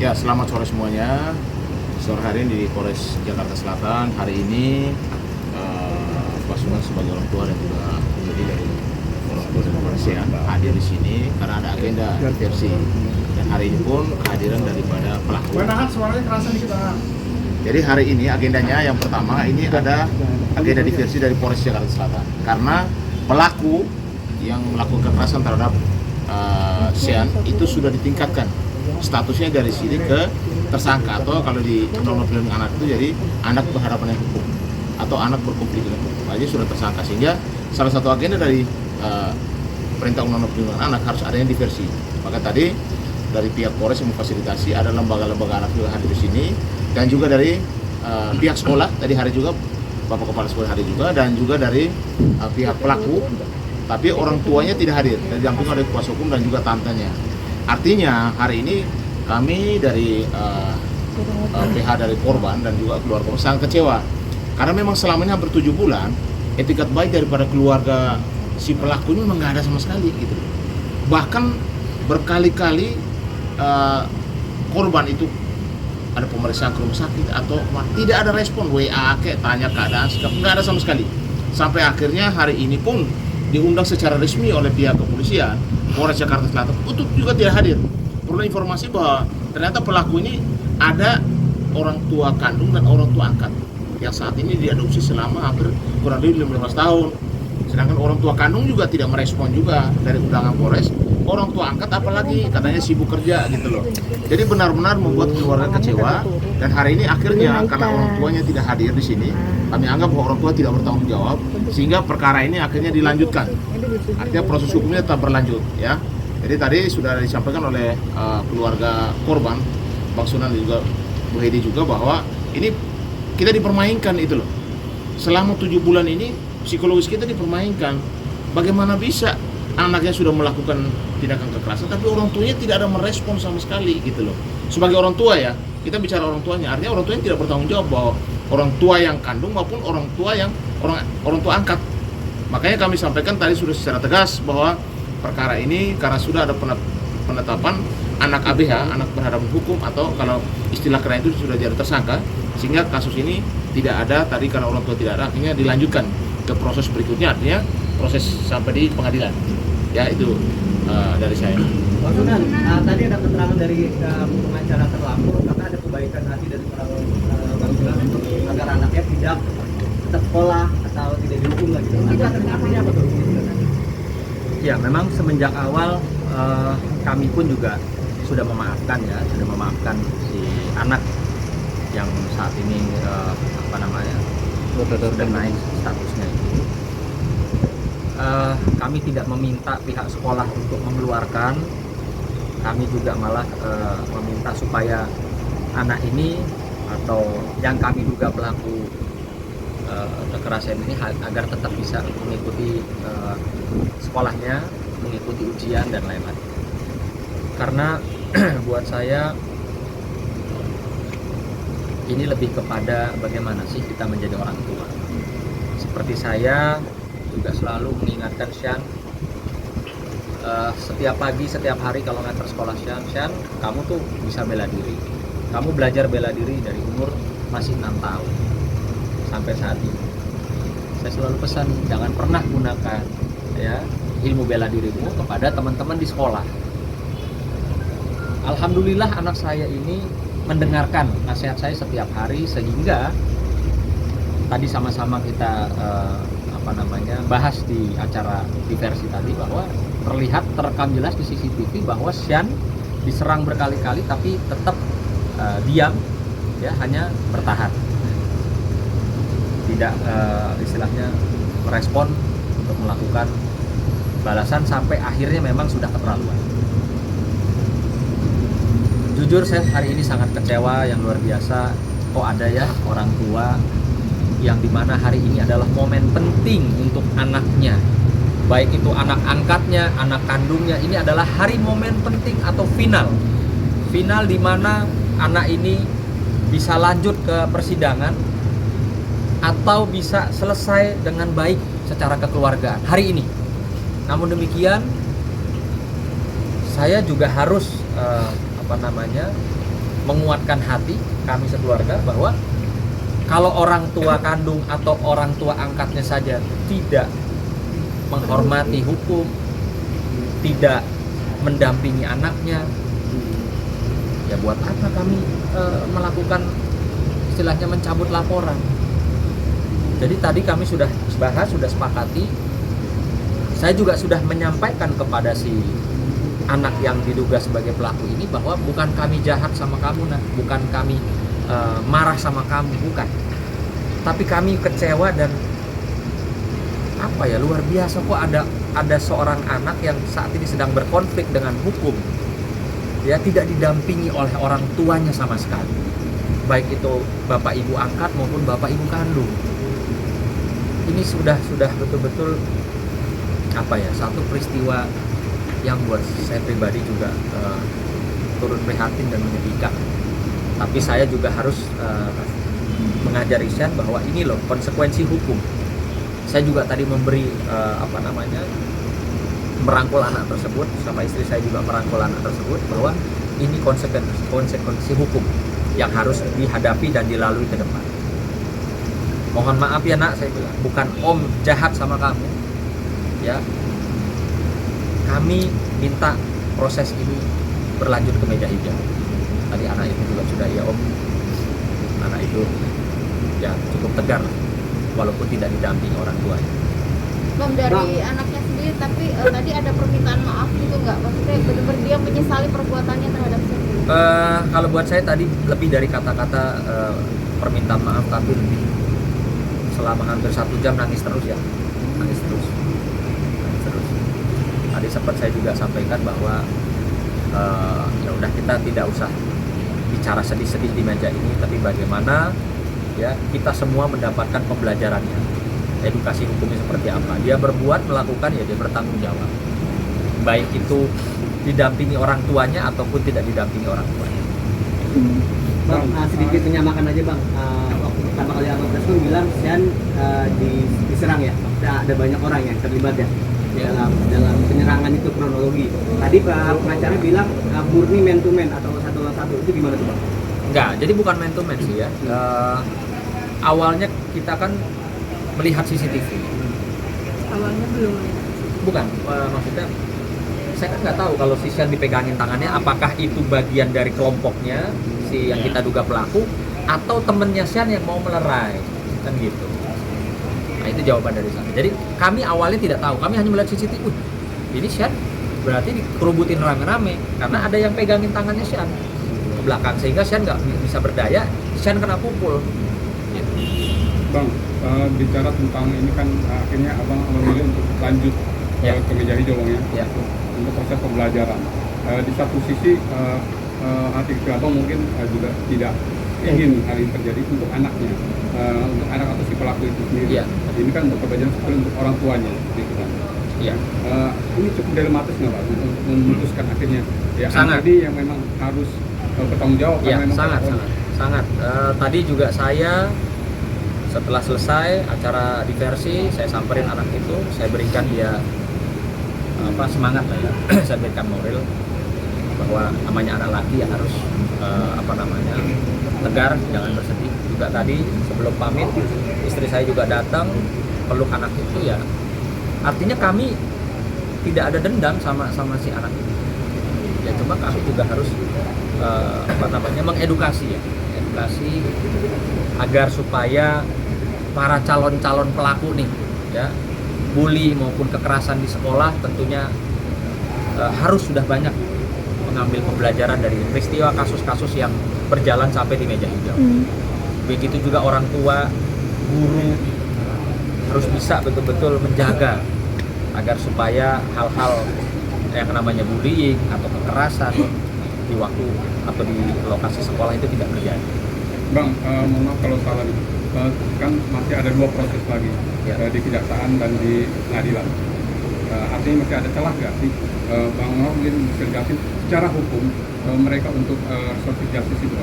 Ya, selamat sore semuanya. Sore hari ini di Polres Jakarta Selatan. Hari ini Pak Sunan sebagai orang tua dan juga pengemudi dari orang tua dan kepolisian hadir di sini karena ada agenda diversi. Dan hari ini pun kehadiran daripada pelaku. Suaranya kerasa dikit. Jadi hari ini agendanya yang pertama ini ada agenda diversi dari Polres Jakarta Selatan karena pelaku yang melakukan kekerasan terhadap Sean itu sudah ditingkatkan statusnya dari sini ke tersangka, atau kalau di Undang-Undang Perlindungan Anak itu jadi anak berhadapan dengan hukum atau anak berkonflik dengan hukum. Jadi sudah tersangka, sehingga salah satu agenda dari perintah Undang-Undang Perlindungan Anak harus adanya diversi. Maka tadi dari pihak Polres yang memfasilitasi ada lembaga-lembaga anak juga hadir di sini, dan juga dari pihak sekolah tadi hari juga Bapak Kepala Sekolah hadir juga, dan juga dari pihak pelaku, tapi orang tuanya tidak hadir, dan didampingi oleh kuasa hukum dan juga tantenya. Artinya hari ini kami dari PH dari korban dan juga keluarga sangat kecewa karena memang selama ini hampir 7 bulan etikat baik daripada keluarga si pelaku ini memang nggak ada sama sekali gitu. Bahkan berkali-kali korban itu ada pemeriksaan ke rumah sakit atau tidak ada respon, WA kayak tanya keadaan sikap, nggak ada sama sekali. Sampai akhirnya hari ini pun diundang secara resmi oleh pihak kepolisian Polres Jakarta Selatan untuk juga tidak hadir. Perlu informasi bahwa ternyata pelaku ini ada orang tua kandung dan orang tua angkat yang saat ini diadopsi selama hampir kurang lebih 15 tahun. Sedangkan orang tua kandung juga tidak merespon juga dari undangan Polres. Orang tua angkat apalagi katanya sibuk kerja gitu loh. Jadi benar-benar membuat keluarga kecewa, dan hari ini akhirnya karena orang tuanya tidak hadir di sini, kami anggap bahwa orang tua tidak bertanggung jawab, sehingga perkara ini akhirnya dilanjutkan. Artinya proses hukumnya tetap berlanjut ya. Jadi tadi sudah disampaikan oleh keluarga korban, Bang Sunan dan juga Bu Hedi juga, bahwa ini kita dipermainkan itu loh. Selama 7 bulan ini psikologis kita dipermainkan. Bagaimana bisa anaknya sudah melakukan tindakan kekerasan tapi orang tuanya tidak ada merespon sama sekali gitu loh. Sebagai orang tua ya, kita bicara orang tuanya, artinya orang tuanya tidak bertanggung jawab bahwa orang tua yang kandung maupun orang tua yang orang tua angkat. Makanya kami sampaikan tadi sudah secara tegas bahwa perkara ini karena sudah ada penetapan anak ABH, anak berhadapan hukum, atau kalau istilah keren itu sudah jadi tersangka, sehingga kasus ini tidak ada tadi karena orang tua tidak ada, akhirnya dilanjutkan ke proses berikutnya, artinya proses sampai di pengadilan. Ya itu dari saya. Pak Sunan, tadi ada keterangan dari pengacara terlapor karena ada kebaikan hati dari Bang Sunan untuk agar anaknya tidak tetap sekolah atau tidak dihukum lagi. Artinya apa tuh? Ya, memang semenjak awal kami pun juga sudah memaafkan si anak yang saat ini sudah naik statusnya itu. Kami tidak meminta pihak sekolah untuk mengeluarkan, kami juga malah meminta supaya anak ini atau yang kami duga pelaku kekerasan ini agar tetap bisa mengikuti sekolahnya, mengikuti ujian dan lain-lain. Karena buat saya ini lebih kepada bagaimana sih kita menjadi orang tua. Seperti saya juga selalu mengingatkan Sean setiap pagi, setiap hari kalau ngantar sekolah, Sean, kamu tuh bisa bela diri. Kamu belajar bela diri dari umur masih 6 tahun sampai saat ini. Saya selalu pesan jangan pernah gunakan ya ilmu bela dirimu kepada teman-teman di sekolah. Alhamdulillah anak saya ini mendengarkan nasihat saya setiap hari, sehingga tadi sama-sama kita bahas di acara diversi tadi bahwa terlihat terekam jelas di CCTV bahwa Sean diserang berkali-kali tapi tetap diam ya, hanya bertahan, tidak istilahnya merespon untuk melakukan balasan, sampai akhirnya memang sudah keterlaluan. Jujur saya hari ini sangat kecewa yang luar biasa. Kok ada ya orang tua yang dimana hari ini adalah momen penting untuk anaknya, baik itu anak angkatnya, anak kandungnya, ini adalah hari momen penting atau final dimana anak ini bisa lanjut ke persidangan atau bisa selesai dengan baik secara kekeluargaan hari ini. Namun demikian saya juga harus menguatkan hati kami sekeluarga bahwa kalau orang tua kandung atau orang tua angkatnya saja tidak menghormati hukum, tidak mendampingi anaknya, ya buat apa kami melakukan istilahnya mencabut laporan. Jadi tadi kami sudah bahas, sudah sepakati. Saya juga sudah menyampaikan kepada si anak yang diduga sebagai pelaku ini bahwa bukan kami jahat sama kamu, nah, bukan kami marah sama kamu, bukan. Tapi kami kecewa dan apa ya, luar biasa kok ada seorang anak yang saat ini sedang berkonflik dengan hukum, ya tidak didampingi oleh orang tuanya sama sekali, baik itu bapak ibu angkat maupun bapak ibu kandung. Ini sudah betul-betul apa ya, satu peristiwa yang buat saya pribadi juga turut prihatin dan menyedihkan. Tapi saya juga harus mengajari Sian bahwa ini loh konsekuensi hukum. Saya juga tadi memberi merangkul anak tersebut, sama istri saya juga merangkul anak tersebut bahwa ini konsekuensi hukum yang harus dihadapi dan dilalui ke depan. Mohon maaf ya nak, saya bilang, bukan om jahat sama kamu, ya. Kami minta proses ini berlanjut ke meja hijau. Tadi anak itu juga sudah, ya om, anak itu ya cukup tegar walaupun tidak didampingi orang tuanya. Bang, dari anaknya sendiri, tapi tadi ada permintaan maaf gitu nggak? Maksudnya benar-benar dia menyesali perbuatannya terhadap sendiri? Kalau buat saya tadi lebih dari kata-kata permintaan maaf, tapi lebih selama hampir 1 jam nangis terus ya, nangis terus. Tadi sempat saya juga sampaikan bahwa ya udah, kita tidak usah bicara sedih-sedih di meja ini, tapi bagaimana ya kita semua mendapatkan pembelajarannya, edukasi hukumnya seperti apa. Dia berbuat, melakukan, ya dia bertanggung jawab, baik itu didampingi orang tuanya ataupun tidak didampingi orang tuanya. Bang, sedikit menyamakan aja bang, waktu pertama kali Abang Preston bilang Sian diserang ya, ada banyak orang yang terlibat ya dalam penyerangan itu, kronologi. Tadi Pak pengacara bilang murni man to man atau 1 lawan 1, itu gimana tuh bang? Enggak, jadi bukan man to man sih ya. Awalnya kita kan melihat CCTV. Awalnya belum. Bukan, maksudnya saya kan nggak tahu kalau si Sian dipegangin tangannya, apakah itu bagian dari kelompoknya si yang kita duga pelaku atau temennya Sian yang mau melerai, kan gitu. Nah itu jawaban dari sana. Jadi kami awalnya tidak tahu, kami hanya melihat CCTV. Ini Sian berarti dikerubutin rame-rame karena ada yang pegangin tangannya Sian ke belakang, sehingga Sian nggak bisa berdaya, Sian kena pukul. Gitu. Bang, bicara tentang ini kan akhirnya abang memilih untuk lanjut ke meja hijau bang ya, untuk proses pembelajaran. Di satu sisi hati abang mungkin juga tidak ingin hal ini terjadi untuk anaknya, untuk anak atau si pelaku itu sendiri. Ini kan kebajikan sekali untuk orang tuanya, gitu kan. Ini cukup dilematis nggak pak untuk memutuskan akhirnya ya anak tadi yang memang harus bertanggung jawab? Sangat. Tadi juga saya setelah selesai acara diversi, saya samperin anak itu, saya berikan dia semangat lah ya. Saya berikan moral bahwa namanya anak laki ya harus tegar, jangan bersedih. Juga tadi sebelum pamit, istri saya juga datang peluk anak itu, ya artinya kami tidak ada dendam sama si anak itu. Ya cuma kami juga harus mengedukasi ya, edukasi agar supaya para calon-calon pelaku nih ya, bully maupun kekerasan di sekolah tentunya harus sudah banyak mengambil pembelajaran dari peristiwa kasus-kasus yang berjalan sampai di meja hijau. Begitu juga orang tua, guru harus bisa betul-betul menjaga agar supaya hal-hal yang namanya bullying atau kekerasan di waktu atau di lokasi sekolah itu tidak terjadi. Bang, mohon maaf kalau salah nih, kan masih ada 2 proses lagi di kejaksaan dan di pengadilan. Artinya masih ada celah nggak sih, Bang Nur mungkin bisa jelasin secara hukum mereka untuk restoratif justice itu?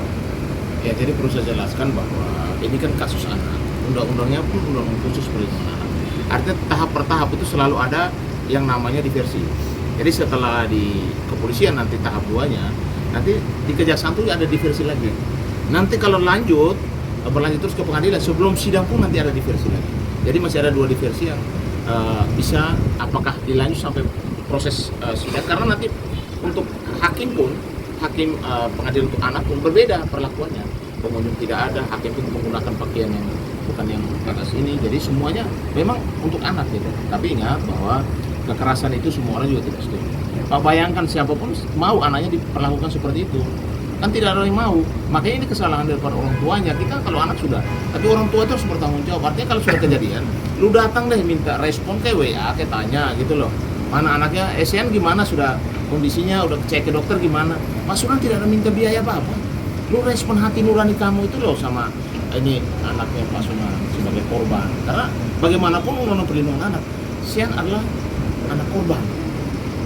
Ya, jadi perlu saya jelaskan bahwa ini kan kasus anak, undang-undangnya pun undang-undang khusus perlindungan anak. Artinya tahap per tahap itu selalu ada yang namanya diversi. Jadi setelah di kepolisian nanti tahap 2-nya, Nanti di kejaksaan itu ada diversi lagi. Nanti kalau berlanjut terus ke pengadilan, sebelum sidang pun nanti ada diversi lagi. Jadi masih ada 2 diversi yang bisa apakah dilanjut sampai proses sidang, karena nanti untuk hakim pengadilan untuk anak pun berbeda perlakuannya. Pengunjung tidak ada, hakim pun menggunakan pakaian yang bukan yang atas ini, jadi semuanya memang untuk anak gitu. Tapi ingat bahwa kekerasan itu semua orang juga tidak setuju. Bayangkan siapapun mau anaknya diperlakukan seperti itu, kan tidak ada yang mau. Makanya ini kesalahan daripada orang tuanya. Kita kalau anak sudah, tapi orang tua itu harus bertanggung jawab. Artinya kalau sudah kejadian, lu datang deh minta respon ke WA, kayak tanya gitu loh, mana anaknya, SN gimana, sudah kondisinya, udah cek ke dokter gimana. Mas Sunan tidak ada minta biaya apa-apa. Lu respon hati nurani kamu itu loh sama ini anaknya Pak Sunan sebagai korban. Karena bagaimanapun undang-undang perlindungan anak, Sian adalah anak korban.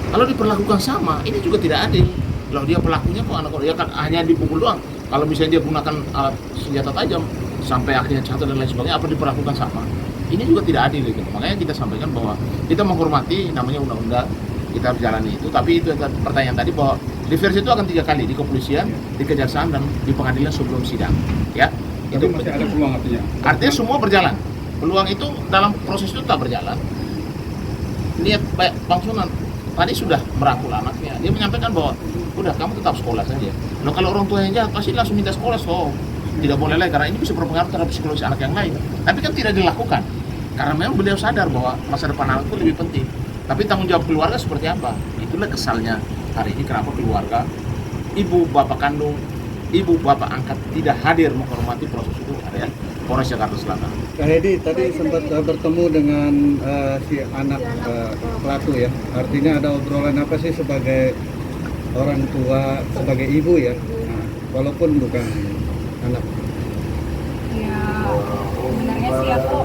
Kalau diperlakukan sama, ini juga tidak adil. Loh, dia pelakunya kok anak korban, ya kan hanya dipukul doang. Kalau misalnya dia gunakan alat senjata tajam sampai akhirnya jatuh dan lain sebagainya, apa diperlakukan sama? Ini juga tidak adil gitu. Makanya kita sampaikan bahwa kita menghormati namanya undang-undang, kita harus jalani itu. Tapi itu pertanyaan tadi bahwa diversi itu akan 3 kali, di kepolisian, di kejaksaan, dan di pengadilan sebelum sidang. Ya, Tapi masih ada peluang artinya. Artinya semua berjalan. Peluang itu dalam proses itu tak berjalan. Niat Bang Sunan tadi sudah merangkul anaknya. Dia menyampaikan bahwa udah kamu tetap sekolah saja. Nah, kalau orang tua yang jahat pasti langsung minta sekolah, so tidak boleh lagi karena ini bisa berpengaruh terhadap psikologis anak yang lain. Tapi kan tidak dilakukan karena memang beliau sadar bahwa masa depan anak itu lebih penting. Tapi tanggung jawab keluarga seperti apa? Itulah kesalnya hari ini kenapa keluarga, ibu bapak kandung, ibu bapak angkat tidak hadir menghormati proses itu ya. Polres Jakarta Selatan. Kak Hedi tadi sempat bertemu dengan si anak pelaku ya. Artinya ada obrolan apa sih sebagai orang tua, sebagai ibu ya, nah, walaupun bukan anak. Ya sebenarnya sih aku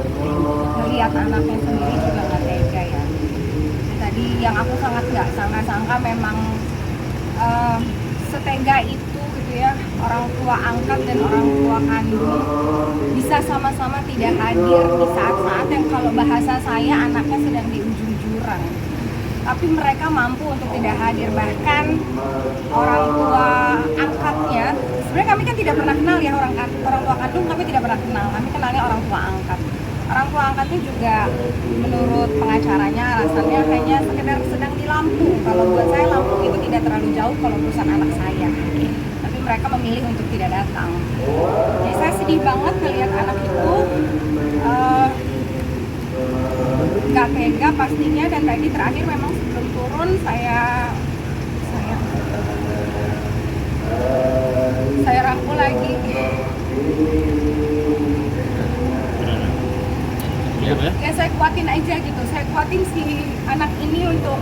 melihat anaknya sendiri juga nggak tega ya. Tadi yang aku sangat nggak sangka memang setega itu gitu ya, orang tua angkat dan orang tua kandung bisa sama-sama tidak hadir di saat-saat yang kalau bahasa saya anaknya sedang di ujung jurang. Tapi mereka mampu untuk tidak hadir, bahkan orang tua angkatnya, sebenarnya kami kan tidak pernah kenal ya orang tua kandung, kami tidak pernah kenal, kami kenalnya orang tua angkat. Orang tua angkatnya juga menurut pengacaranya alasannya hanya sekedar sedang di Lampung. Kalau buat saya Lampung itu tidak terlalu jauh kalau urusan anak saya. Tapi mereka memilih untuk tidak datang. Jadi saya sedih banget melihat anak itu gak tega pastinya, dan tadi terakhir memang sebelum turun saya rangkul lagi. Ya saya kuatin aja gitu, saya kuatin si anak ini untuk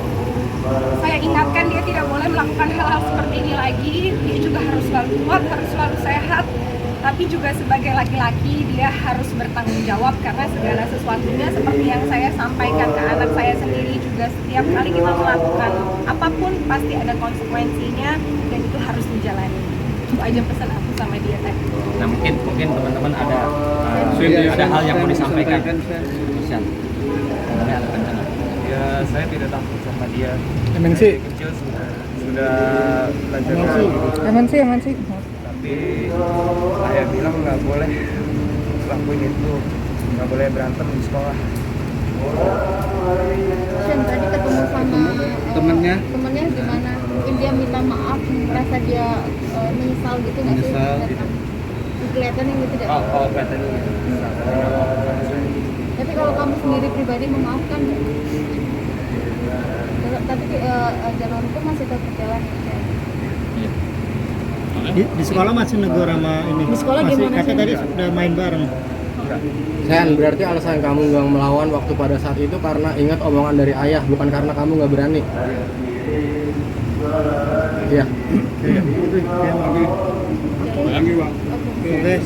saya ingatkan dia tidak boleh melakukan hal-hal seperti ini lagi. Dia juga harus selalu kuat, harus selalu sehat, tapi juga sebagai laki-laki dia harus bertanggung jawab karena segala sesuatunya seperti yang saya sampaikan ke anak saya sendiri juga, setiap kali kita melakukan apapun pasti ada konsekuensinya dan itu harus dijalani. Itu aja pesan aku sama dia tadi. Nah mungkin teman-teman ada hal yang mau disampaikan. Sian. Ya saya tidak takut sama dia. Emang sih? Kecil sudah belajar. Emang sih. Tapi saya bilang nggak boleh lakuin itu, nggak boleh berantem di sekolah. Sian tadi ketemu sama temennya gimana? Mungkin dia minta maaf, merasa dia menyesal gitu nggak sih? Menyesal gitu. Kelihatan yang tidak. Oh katanya. Tapi kalau kamu sendiri pribadi memaafkan, tapi jalur hukum masih tetap jalan. Di sekolah masih negur sama ini. Di sekolah masih, gimana kakak sih? tadi sudah main bareng. Sen, berarti alasan kamu nggak melawan waktu pada saat itu karena ingat omongan dari ayah, bukan karena kamu nggak berani. Iya. Lagi bang. Oke.